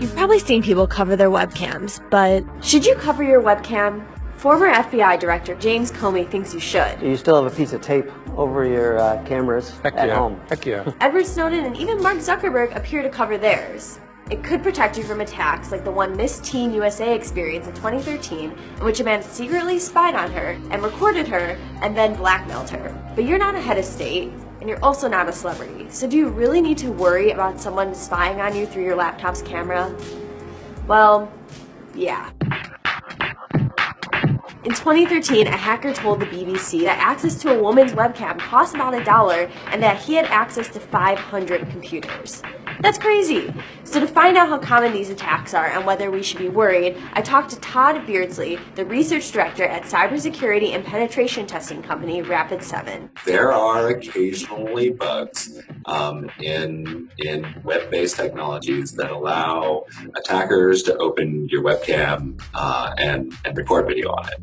You've probably seen people cover their webcams, but should you cover your webcam? Former FBI Director James Comey thinks you should. You still have a piece of tape over your cameras at home. Heck yeah. Edward Snowden and even Mark Zuckerberg appear to cover theirs. It could protect you from attacks like the one Miss Teen USA experienced in 2013, in which a man secretly spied on her and recorded her and then blackmailed her. But you're not a head of state, and you're also not a celebrity. So do you really need to worry about someone spying on you through your laptop's camera? Well, yeah. In 2013, a hacker told the BBC that access to a woman's webcam cost about $1 and that he had access to 500 computers. That's crazy. So to find out how common these attacks are and whether we should be worried, I talked to Todd Beardsley, the research director at cybersecurity and penetration testing company Rapid7. There are occasionally bugs in web-based technologies that allow attackers to open your webcam and record video on it.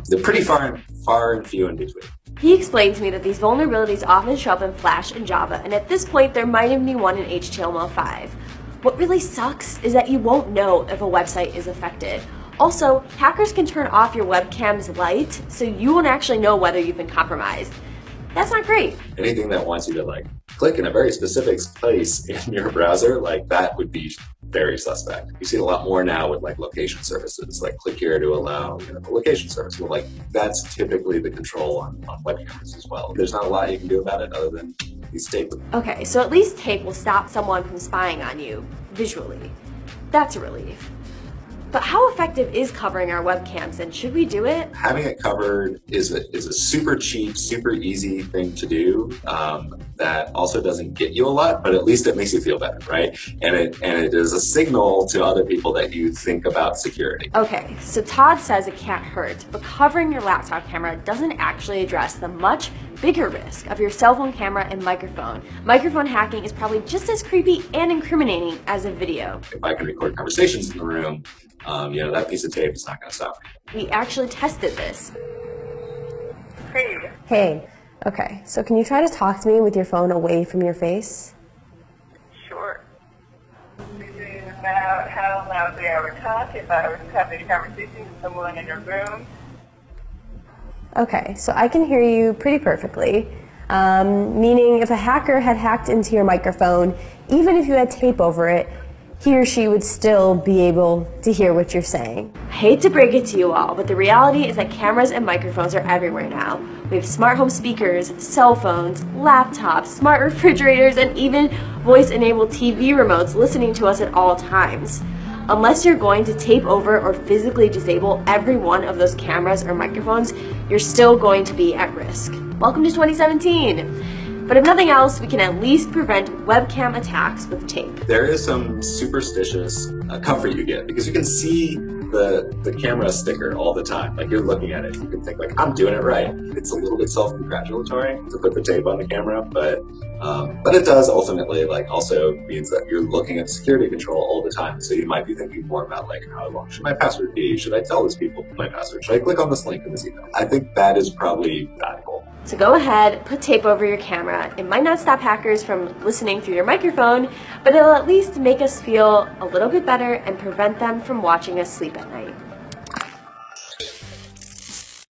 They're pretty far and few in between. He explained to me that these vulnerabilities often show up in Flash and Java, and at this point there might even be one in HTML5. What really sucks is that you won't know if a website is affected. Also, hackers can turn off your webcam's light, so you won't actually know whether you've been compromised. That's not great. Anything that wants you to click in a very specific place in your browser, that would be very suspect. You see it a lot more now with location services, click here to allow the location service. Well, that's typically the control on webcams as well. There's not a lot you can do about it other than use tape. Okay, so at least tape will stop someone from spying on you visually. That's a relief. But how effective is covering our webcams, and should we do it? Having it covered is a super cheap, super easy thing to do that also doesn't get you a lot, but at least it makes you feel better, right? And it is a signal to other people that you think about security. Okay, so Todd says it can't hurt, but covering your laptop camera doesn't actually address the much bigger risk of your cell phone camera and microphone. Microphone hacking is probably just as creepy and incriminating as a video. If I can record conversations in the room, that piece of tape is not going to stop me. We actually tested this. Hey. Hey. Okay, so can you try to talk to me with your phone away from your face? Sure. This is about how loudly I would talk if I was having a conversation with someone in a room. Okay, so I can hear you pretty perfectly. Meaning if a hacker had hacked into your microphone, even if you had tape over it, he or she would still be able to hear what you're saying. I hate to break it to you all, but the reality is that cameras and microphones are everywhere now. We have smart home speakers, cell phones, laptops, smart refrigerators, and even voice-enabled TV remotes listening to us at all times. Unless you're going to tape over or physically disable every one of those cameras or microphones, you're still going to be at risk. Welcome to 2017. But if nothing else, we can at least prevent webcam attacks with tape. There is some superstitious comfort you get because you can see the camera sticker all the time. You're looking at it, you can think I'm doing it right. It's a little bit self-congratulatory to put the tape on the camera, but it does ultimately also means that you're looking at security control all the time. So you might be thinking more about how long should my password be? Should I tell these people my password? Should I click on this link in this email? I think that is probably valuable. So go ahead, put tape over your camera. It might not stop hackers from listening through your microphone, but it'll at least make us feel a little bit better and prevent them from watching us sleep at night.